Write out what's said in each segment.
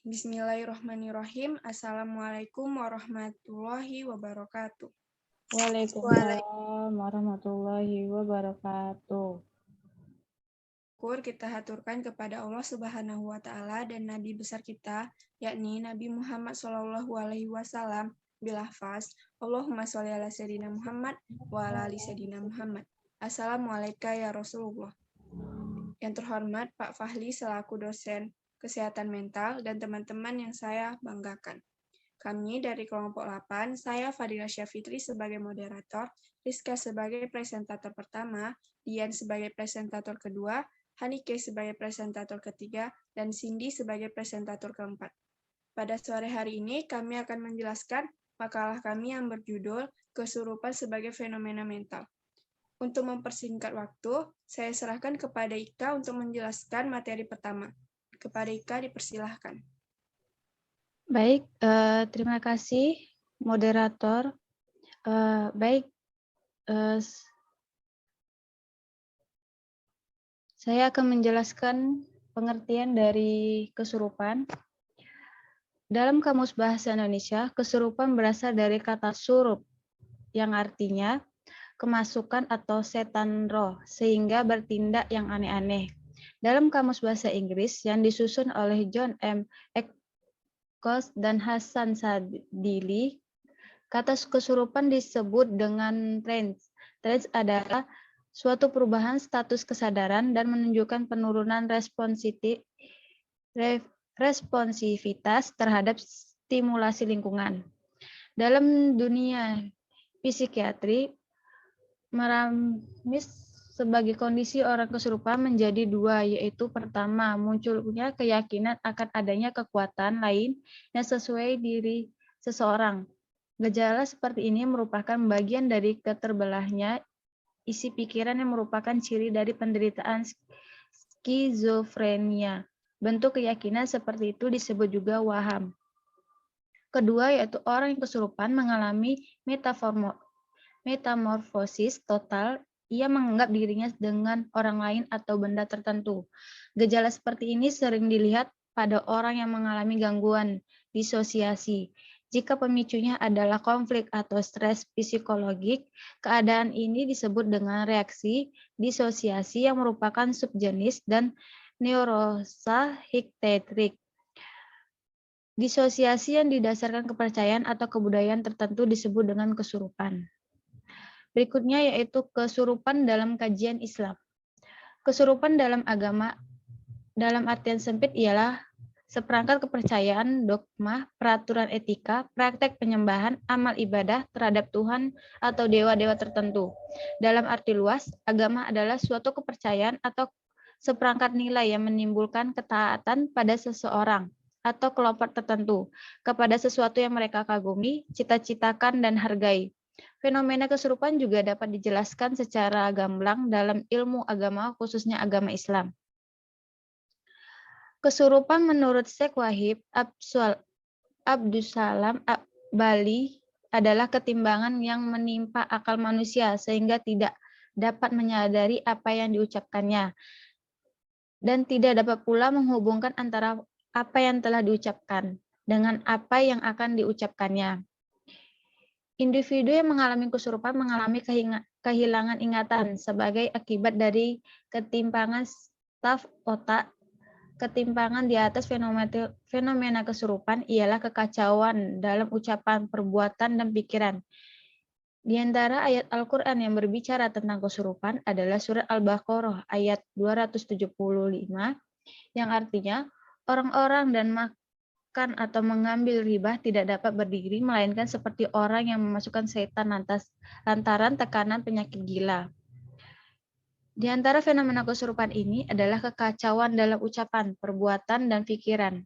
Bismillahirrahmanirrahim. Assalamualaikum warahmatullahi wabarakatuh. Waalaikumsalam warahmatullahi wabarakatuh. Syukur kita haturkan kepada Allah Subhanahu wa taala dan nabi besar kita, yakni Nabi Muhammad sallallahu alaihi wasallam, bilafaz Allahumma sholli ala sayyidina Muhammad wa ala ali sayyidina Muhammad. Assalamualaikum ya Rasulullah. Yang terhormat Pak Fahli selaku dosen kesehatan mental dan teman-teman yang saya banggakan. Kami dari kelompok 8, saya Fadila Syafitri sebagai moderator, Rizka sebagai presentator pertama, Dian sebagai presentator kedua, Hanike sebagai presentator ketiga, dan Cindy sebagai presentator keempat. Pada sore hari ini, kami akan menjelaskan makalah kami yang berjudul Kesurupan sebagai Fenomena Mental. Untuk mempersingkat waktu, saya serahkan kepada Ika untuk menjelaskan materi pertama. Kepada Ika dipersilahkan. Baik, terima kasih moderator. Saya akan menjelaskan pengertian dari kesurupan. Dalam Kamus Bahasa Indonesia, kesurupan berasal dari kata surup, yang artinya kemasukan atau setan roh, sehingga bertindak yang aneh-aneh. Dalam Kamus Bahasa Inggris yang disusun oleh John M. Eccles dan Hasan Sadili, kata kesurupan disebut dengan trance. Trance adalah suatu perubahan status kesadaran dan menunjukkan penurunan responsivitas terhadap stimulasi lingkungan. Dalam dunia psikiatri, meramis sebagai kondisi orang kesurupan menjadi dua, yaitu pertama, munculnya keyakinan akan adanya kekuatan lain yang sesuai diri seseorang. Gejala seperti ini merupakan bagian dari keterbelahnya isi pikiran yang merupakan ciri dari penderitaan skizofrenia. Bentuk keyakinan seperti itu disebut juga waham. Kedua, yaitu orang yang kesurupan mengalami metamorfosis total. Ia menganggap dirinya dengan orang lain atau benda tertentu. Gejala seperti ini sering dilihat pada orang yang mengalami gangguan disosiasi. Jika pemicunya adalah konflik atau stres psikologik, keadaan ini disebut dengan reaksi disosiasi yang merupakan subjenis dan neurosa hektetrik. Disosiasi yang didasarkan kepercayaan atau kebudayaan tertentu disebut dengan kesurupan. Berikutnya yaitu kesurupan dalam kajian Islam. Kesurupan dalam agama dalam artian sempit ialah seperangkat kepercayaan, dogma, peraturan etika, praktek penyembahan, amal ibadah terhadap Tuhan atau dewa-dewa tertentu. Dalam arti luas, agama adalah suatu kepercayaan atau seperangkat nilai yang menimbulkan ketaatan pada seseorang atau kelompok tertentu kepada sesuatu yang mereka kagumi, cita-citakan, dan hargai. Fenomena kesurupan juga dapat dijelaskan secara gamblang dalam ilmu agama, khususnya agama Islam. Kesurupan menurut Syekh Wahib Abdussalam Bali adalah ketimbangan yang menimpa akal manusia sehingga tidak dapat menyadari apa yang diucapkannya dan tidak dapat pula menghubungkan antara apa yang telah diucapkan dengan apa yang akan diucapkannya. Individu yang mengalami kesurupan mengalami kehilangan ingatan sebagai akibat dari ketimpangan staf otak. Ketimpangan di atas fenomena kesurupan ialah kekacauan dalam ucapan, perbuatan, dan pikiran. Di antara ayat Al-Quran yang berbicara tentang kesurupan adalah surat Al-Baqarah ayat 275 yang artinya orang-orang dan makan atau mengambil riba tidak dapat berdiri melainkan seperti orang yang memasukkan setan lantaran tekanan penyakit gila. Di antara fenomena kesurupan ini adalah kekacauan dalam ucapan, perbuatan, dan pikiran.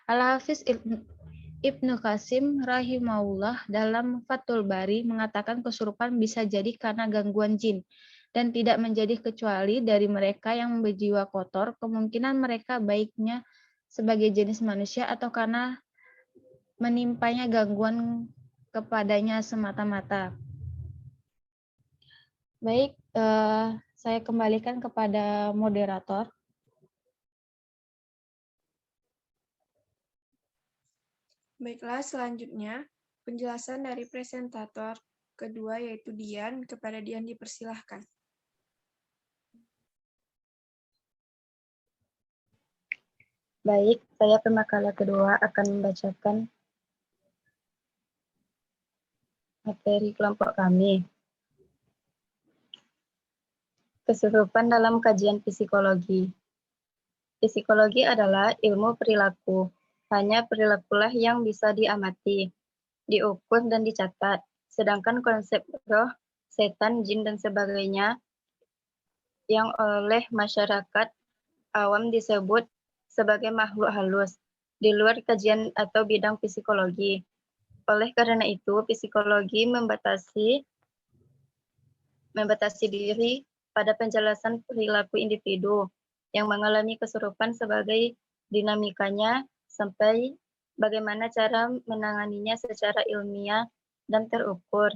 Al-Hafiz Ibnu Qasim rahimahullah dalam Fathul Bari mengatakan kesurupan bisa jadi karena gangguan jin dan tidak menjadi kecuali dari mereka yang berjiwa kotor, kemungkinan mereka baiknya sebagai jenis manusia atau karena menimpanya gangguan kepadanya semata-mata. Baik, saya kembalikan kepada moderator. Baiklah, selanjutnya penjelasan dari presentator kedua yaitu Dian. Kepada Dian dipersilahkan. Baik, saya pemakala kedua akan membacakan materi kelompok kami. Kesurupan dalam kajian psikologi. Psikologi adalah ilmu perilaku. Hanya perilakulah yang bisa diamati, diukur, dan dicatat. Sedangkan konsep roh, setan, jin, dan sebagainya yang oleh masyarakat awam disebut sebagai makhluk halus di luar kajian atau bidang psikologi. Oleh karena itu, psikologi membatasi diri pada penjelasan perilaku individu yang mengalami kesurupan sebagai dinamikanya sampai bagaimana cara menanganinya secara ilmiah dan terukur.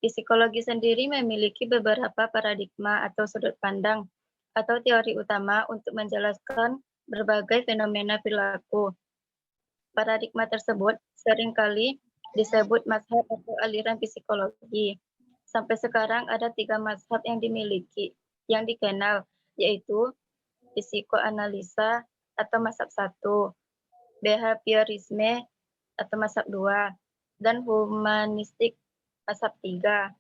Psikologi sendiri memiliki beberapa paradigma atau sudut pandang atau teori utama untuk menjelaskan berbagai fenomena perilaku. Paradigma tersebut seringkali disebut mazhab atau aliran psikologi. Sampai sekarang ada 3 mazhab yang dikenal, yaitu psikoanalisa atau mazhab 1, behaviorisme atau mazhab 2, dan humanistik mazhab 3.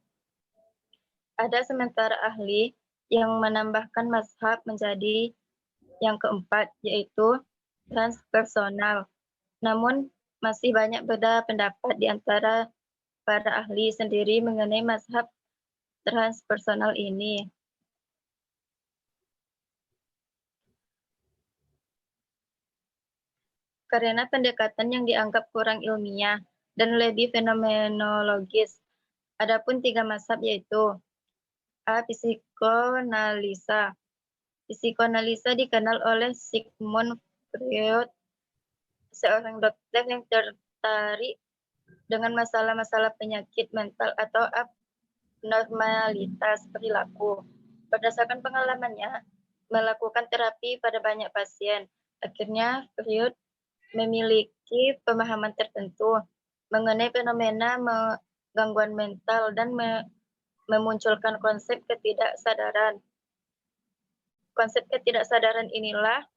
Ada sementara ahli yang menambahkan mazhab menjadi yang keempat, yaitu transpersonal. Namun masih banyak beda pendapat di antara para ahli sendiri mengenai mazhab transpersonal ini. Karena pendekatan yang dianggap kurang ilmiah dan lebih fenomenologis. Adapun 3 mazhab yaitu A. Psikoanalisa. Psikoanalisa dikenal oleh Sigmund Freud, seorang dokter yang tertarik dengan masalah-masalah penyakit mental atau abnormalitas perilaku. Berdasarkan pengalamannya melakukan terapi pada banyak pasien, akhirnya Freud memiliki pemahaman tertentu mengenai fenomena gangguan mental dan memunculkan konsep ketidaksadaran. Konsep ketidaksadaran inilah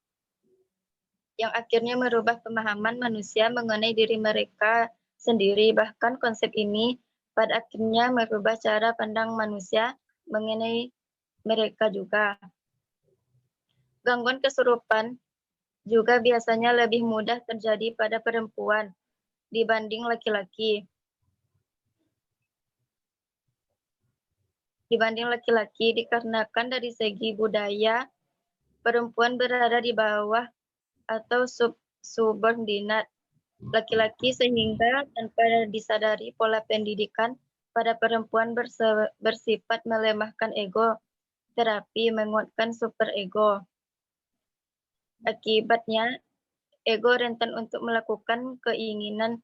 yang akhirnya merubah pemahaman manusia mengenai diri mereka sendiri. Bahkan konsep ini pada akhirnya merubah cara pandang manusia mengenai mereka juga. Gangguan kesurupan juga biasanya lebih mudah terjadi pada perempuan dibanding laki-laki. Dikarenakan dari segi budaya, perempuan berada di bawah atau subordinat laki-laki sehingga tanpa disadari pola pendidikan pada perempuan bersifat melemahkan ego, terapi menguatkan superego. Akibatnya, ego rentan untuk melakukan keinginan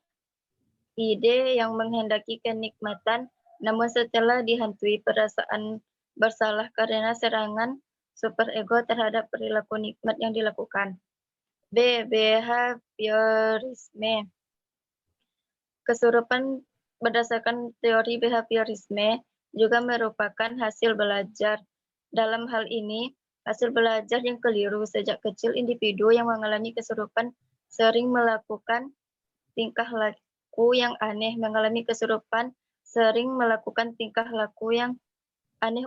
ide yang menghendaki kenikmatan, namun setelah dihantui perasaan bersalah karena serangan superego terhadap perilaku nikmat yang dilakukan. B. Behaviorisme. Kesurupan berdasarkan teori behaviorisme juga merupakan hasil belajar. Dalam hal ini, hasil belajar yang keliru sejak kecil individu yang mengalami kesurupan sering melakukan tingkah laku yang aneh,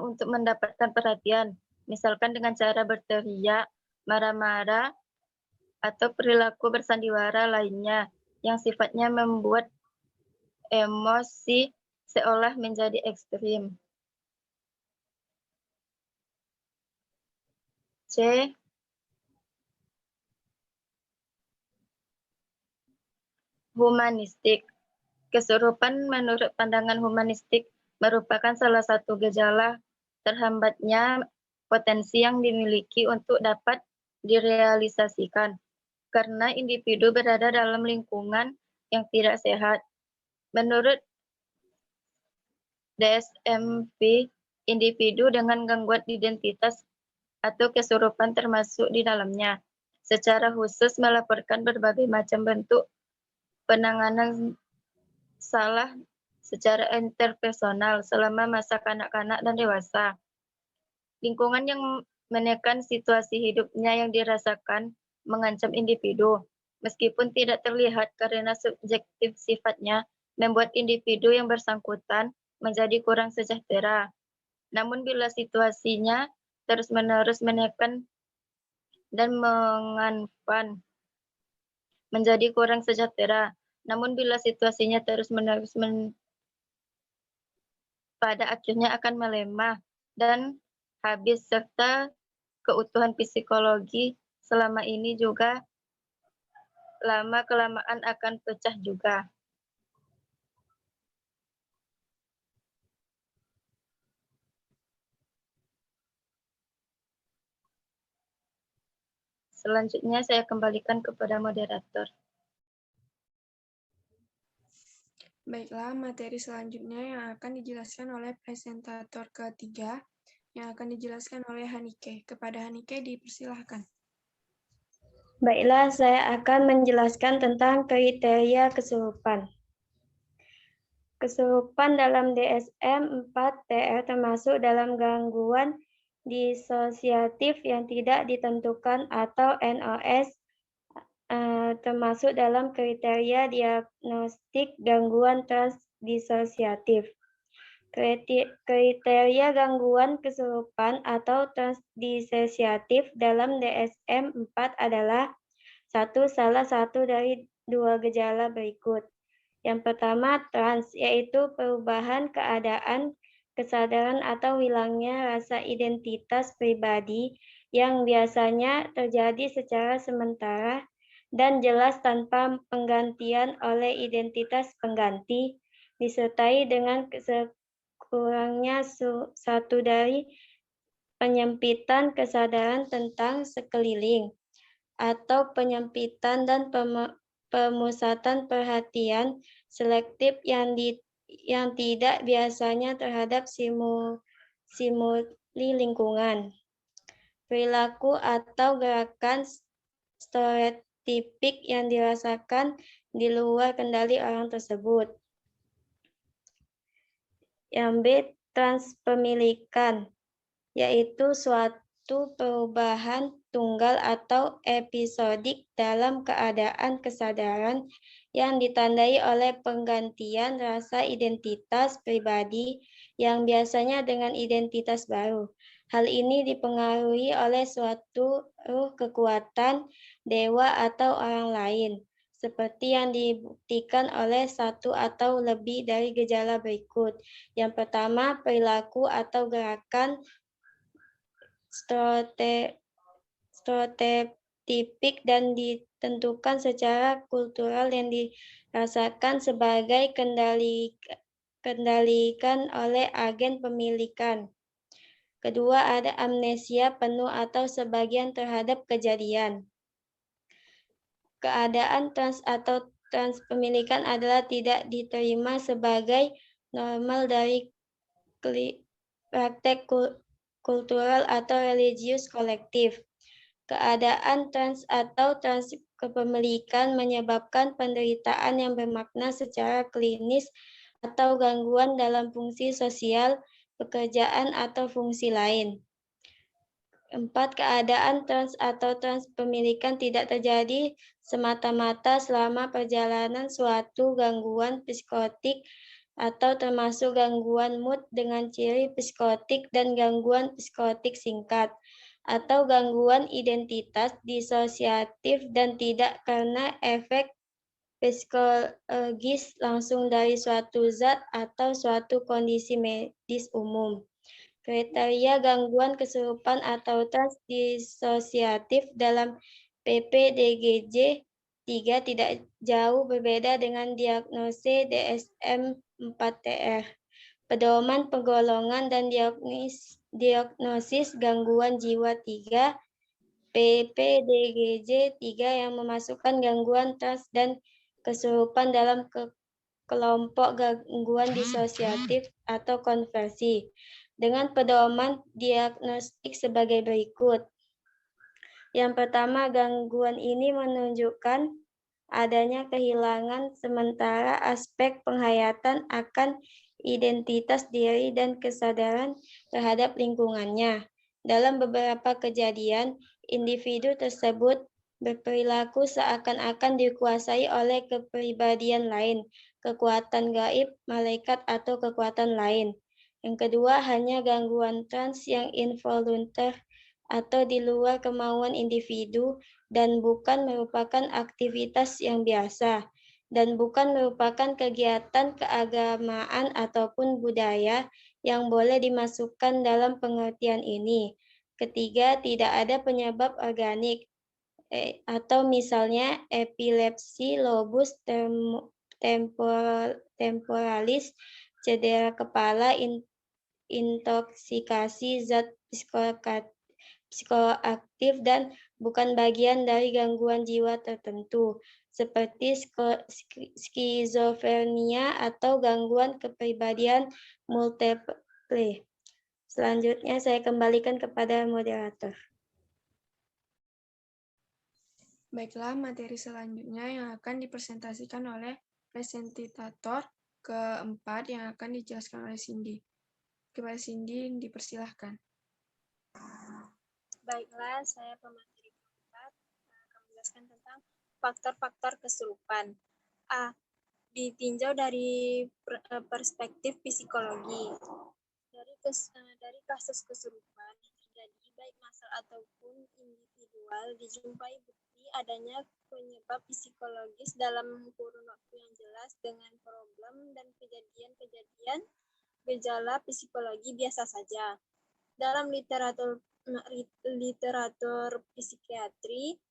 untuk mendapatkan perhatian, misalkan dengan cara berteriak, marah-marah, atau perilaku bersandiwara lainnya yang sifatnya membuat emosi seolah menjadi ekstrim. C. Humanistik. Kesurupan menurut pandangan humanistik merupakan salah satu gejala terhambatnya potensi yang dimiliki untuk dapat direalisasikan karena individu berada dalam lingkungan yang tidak sehat. Menurut DSM-V, individu dengan gangguan identitas atau kesurupan termasuk di dalamnya, secara khusus melaporkan berbagai macam bentuk penanganan salah secara interpersonal selama masa kanak-kanak dan dewasa. Lingkungan yang menekan situasi hidupnya yang dirasakan mengancam individu, meskipun tidak terlihat karena subjektif sifatnya, membuat individu yang bersangkutan menjadi kurang sejahtera. Namun bila situasinya terus-menerus menekan dan mengancam menjadi kurang sejahtera. Namun bila situasinya terus-menerus pada akhirnya akan melemah dan habis serta keutuhan psikologi selama ini juga lama-kelamaan akan pecah juga. Selanjutnya saya kembalikan kepada moderator. Baiklah, materi selanjutnya yang akan dijelaskan oleh presentator ketiga, yang akan dijelaskan oleh Hanike. Kepada Hanike dipersilahkan. Baiklah, saya akan menjelaskan tentang kriteria kesurupan. Kesurupan dalam DSM 4-TR termasuk dalam gangguan disosiatif yang tidak ditentukan atau NOS, termasuk dalam kriteria diagnostik gangguan transdisosiatif. Kriteria gangguan kesurupan atau transdisosiatif dalam DSM 4 adalah salah satu dari dua gejala berikut. Yang pertama, trans, yaitu perubahan keadaan, kesadaran atau hilangnya rasa identitas pribadi yang biasanya terjadi secara sementara dan jelas tanpa penggantian oleh identitas pengganti, disertai dengan kurangnya satu dari penyempitan kesadaran tentang sekeliling, atau penyempitan dan pemusatan perhatian selektif yang tidak biasanya terhadap stimuli lingkungan. Perilaku atau gerakan stereotipik yang dirasakan di luar kendali orang tersebut. Yang B, transpemilikan, yaitu suatu perubahan tunggal atau episodik dalam keadaan kesadaran yang ditandai oleh penggantian rasa identitas pribadi yang biasanya dengan identitas baru. Hal ini dipengaruhi oleh suatu kekuatan, dewa atau orang lain, seperti yang dibuktikan oleh satu atau lebih dari gejala berikut. Yang pertama, perilaku atau gerakan stereotipik dan ditentukan secara kultural yang dirasakan sebagai kendalikan oleh agen pemilikan. Kedua, ada amnesia penuh atau sebagian terhadap kejadian. Keadaan trans atau transpemilikan adalah tidak diterima sebagai normal dari praktek kultural atau religius kolektif. Keadaan trans atau transkepemilikan menyebabkan penderitaan yang bermakna secara klinis atau gangguan dalam fungsi sosial, pekerjaan, atau fungsi lain. 4. Keadaan trans atau transpemilikan tidak terjadi semata-mata selama perjalanan suatu gangguan psikotik atau termasuk gangguan mood dengan ciri psikotik dan gangguan psikotik singkat, atau gangguan identitas disosiatif dan tidak karena efek psikologis langsung dari suatu zat atau suatu kondisi medis umum. Kriteria gangguan kesurupan atau transdisosiatif dalam PPDGJ 3 tidak jauh berbeda dengan diagnosis DSM 4-TR. Pedoman penggolongan dan diagnosis gangguan jiwa 3 PPDGJ 3 yang memasukkan gangguan trans dan kesurupan dalam kelompok gangguan disosiatif atau konversi, dengan pedoman diagnostik sebagai berikut. Yang pertama, gangguan ini menunjukkan adanya kehilangan sementara aspek penghayatan akan identitas diri dan kesadaran terhadap lingkungannya. Dalam beberapa kejadian, individu tersebut berperilaku seakan-akan dikuasai oleh kepribadian lain, kekuatan gaib, malaikat, atau kekuatan lain. Yang kedua, hanya gangguan trans yang involuntar atau di luar kemauan individu dan bukan merupakan aktivitas yang biasa dan bukan merupakan kegiatan keagamaan ataupun budaya yang boleh dimasukkan dalam pengertian ini. Ketiga, tidak ada penyebab organik atau misalnya epilepsi, lobus temporalis, cedera kepala, intoksikasi zat psikoaktif dan bukan bagian dari gangguan jiwa tertentu, seperti skizofrenia atau gangguan kepribadian multiple. Selanjutnya saya kembalikan kepada moderator. Baiklah, materi selanjutnya yang akan dipresentasikan oleh presentator keempat yang akan dijelaskan oleh Cindy. Kepada Cindy, dipersilahkan. Baiklah, saya pemateri keempat akan menjelaskan tentang faktor-faktor kesurupan. A. Ditinjau dari perspektif psikologi. Dari kasus kesurupan yang terjadi baik massal ataupun individual, dijumpai bukti adanya penyebab psikologis dalam kurun waktu yang jelas dengan problem dan kejadian-kejadian gejala psikologi biasa saja. Dalam literatur psikiatri,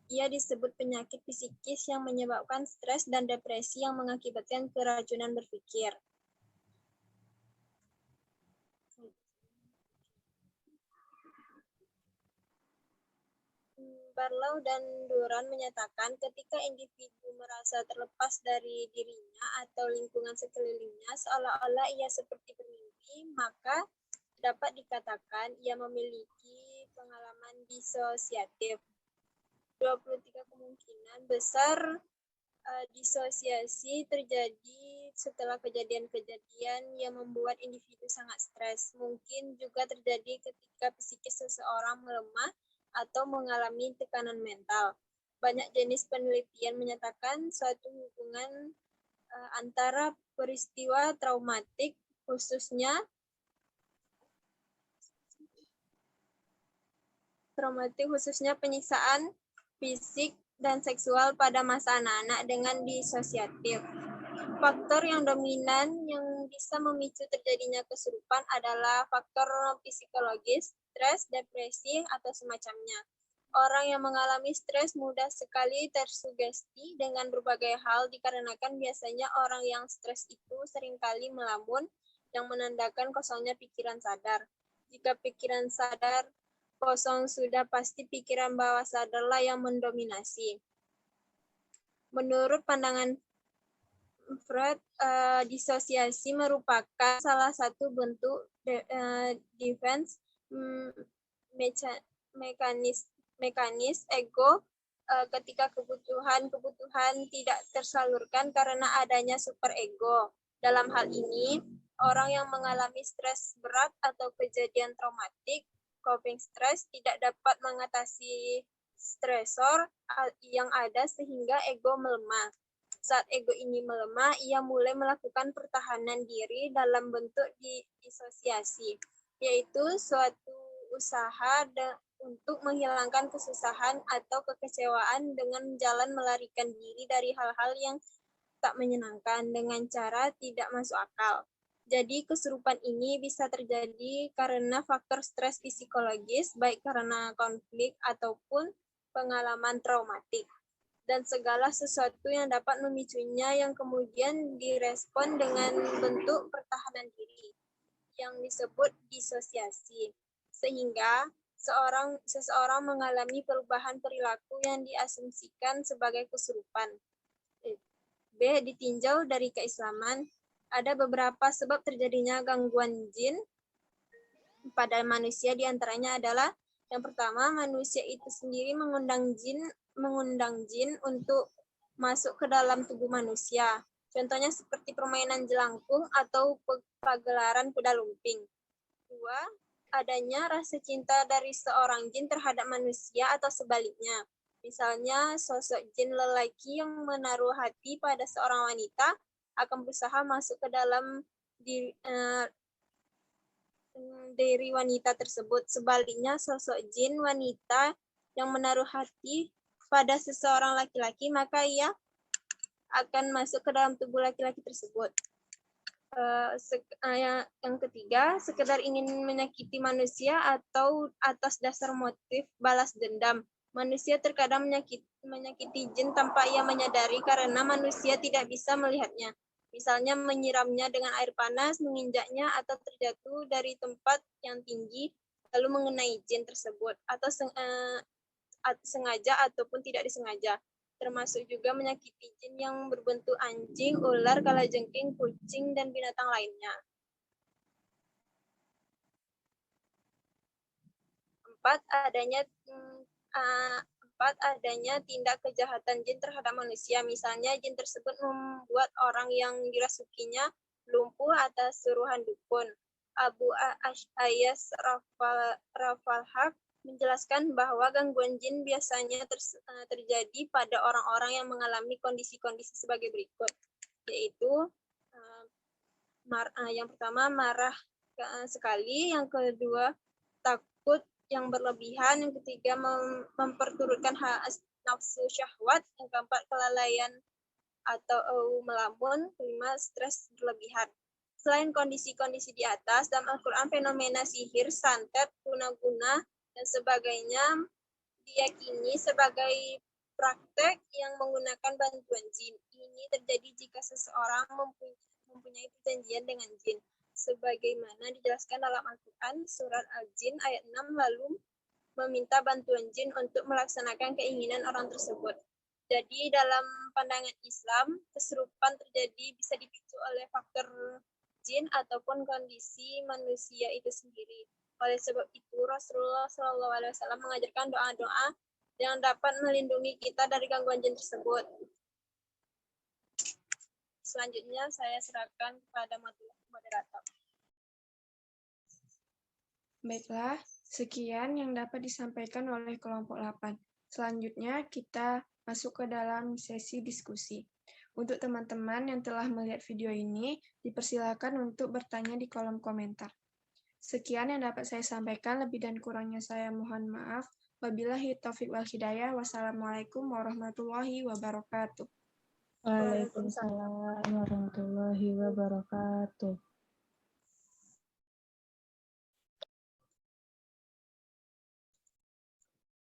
ia disebut penyakit psikis yang menyebabkan stres dan depresi yang mengakibatkan keracunan berpikir. Barlow dan Duran menyatakan ketika individu merasa terlepas dari dirinya atau lingkungan sekelilingnya seolah-olah ia seperti bermimpi, maka dapat dikatakan ia memiliki pengalaman disosiatif. 23 kemungkinan besar disosiasi terjadi setelah kejadian-kejadian yang membuat individu sangat stres. Mungkin juga terjadi ketika psikis seseorang melemah atau mengalami tekanan mental. Banyak jenis penelitian menyatakan suatu hubungan antara peristiwa traumatik, khususnya penyiksaan fisik dan seksual pada masa anak-anak dengan disosiatif. Faktor yang dominan yang bisa memicu terjadinya kesurupan adalah faktor psikologis, stres, depresi, atau semacamnya. Orang yang mengalami stres mudah sekali tersugesti dengan berbagai hal dikarenakan biasanya orang yang stres itu seringkali melamun yang menandakan kosongnya pikiran sadar. Jika pikiran sadar kosong sudah pasti pikiran bawah sadarlah yang mendominasi. Menurut pandangan Freud, disosiasi merupakan salah satu bentuk defense mekanis ego ketika kebutuhan tidak tersalurkan karena adanya superego. Dalam hal ini, orang yang mengalami stres berat atau kejadian traumatik, coping stress, tidak dapat mengatasi stresor yang ada sehingga ego melemah. Saat ego ini melemah, ia mulai melakukan pertahanan diri dalam bentuk disosiasi, yaitu suatu usaha untuk menghilangkan kesusahan atau kekecewaan dengan jalan melarikan diri dari hal-hal yang tak menyenangkan dengan cara tidak masuk akal. Jadi kesurupan ini bisa terjadi karena faktor stres psikologis, baik karena konflik ataupun pengalaman traumatik. Dan segala sesuatu yang dapat memicunya yang kemudian direspon dengan bentuk pertahanan diri yang disebut disosiasi. Sehingga seseorang mengalami perubahan perilaku yang diasumsikan sebagai kesurupan. B. Ditinjau dari keislaman, ada beberapa sebab terjadinya gangguan jin pada manusia, diantaranya adalah yang pertama, manusia itu sendiri mengundang jin mengundang jin untuk masuk ke dalam tubuh manusia. Contohnya seperti permainan jelangkung atau pagelaran kuda lumping. 2. Adanya rasa cinta dari seorang jin terhadap manusia atau sebaliknya. Misalnya, sosok jin lelaki yang menaruh hati pada seorang wanita akan berusaha masuk ke dalam diri wanita tersebut. Sebaliknya, sosok jin wanita yang menaruh hati pada seseorang laki-laki, maka ia akan masuk ke dalam tubuh laki-laki tersebut. Yang ketiga, sekedar ingin menyakiti manusia atau atas dasar motif balas dendam. Manusia terkadang menyakiti jin tanpa ia menyadari karena manusia tidak bisa melihatnya. Misalnya menyiramnya dengan air panas, menginjaknya, atau terjatuh dari tempat yang tinggi lalu mengenai jin tersebut, atau sengaja ataupun tidak disengaja. Termasuk juga menyakiti jin yang berbentuk anjing, ular, kalajengking, kucing, dan binatang lainnya. 4. Adanya tindak kejahatan jin terhadap manusia. Misalnya, jin tersebut membuat orang yang dirasukinya lumpuh atas suruhan dukun. Abu Ayyas Rafalhaq menjelaskan bahwa gangguan jin biasanya terjadi pada orang-orang yang mengalami kondisi-kondisi sebagai berikut, yaitu yang pertama marah sekali, yang kedua takut yang berlebihan, yang ketiga memperturutkan nafsu syahwat, yang keempat kelalaian atau melamun, kelima stres berlebihan. Selain kondisi-kondisi di atas, dalam Al-Quran fenomena sihir, santet, guna-guna, dan sebagainya diyakini sebagai praktek yang menggunakan bantuan jin. Ini terjadi jika seseorang mempunyai perjanjian dengan jin. Sebagaimana dijelaskan dalam Al-Quran, surat Al-Jin ayat 6, lalu meminta bantuan jin untuk melaksanakan keinginan orang tersebut. Jadi dalam pandangan Islam, kesurupan terjadi bisa dipicu oleh faktor jin ataupun kondisi manusia itu sendiri. Oleh sebab itu, Rasulullah SAW mengajarkan doa-doa yang dapat melindungi kita dari gangguan jin tersebut. Selanjutnya, saya serahkan kepada moderator. Baiklah, sekian yang dapat disampaikan oleh kelompok 8. Selanjutnya, kita masuk ke dalam sesi diskusi. Untuk teman-teman yang telah melihat video ini, dipersilakan untuk bertanya di kolom komentar. Sekian yang dapat saya sampaikan, lebih dan kurangnya saya mohon maaf. Wabillahi taufiq wal hidayah. Wassalamualaikum warahmatullahi wabarakatuh. Waalaikumsalam warahmatullahi wabarakatuh.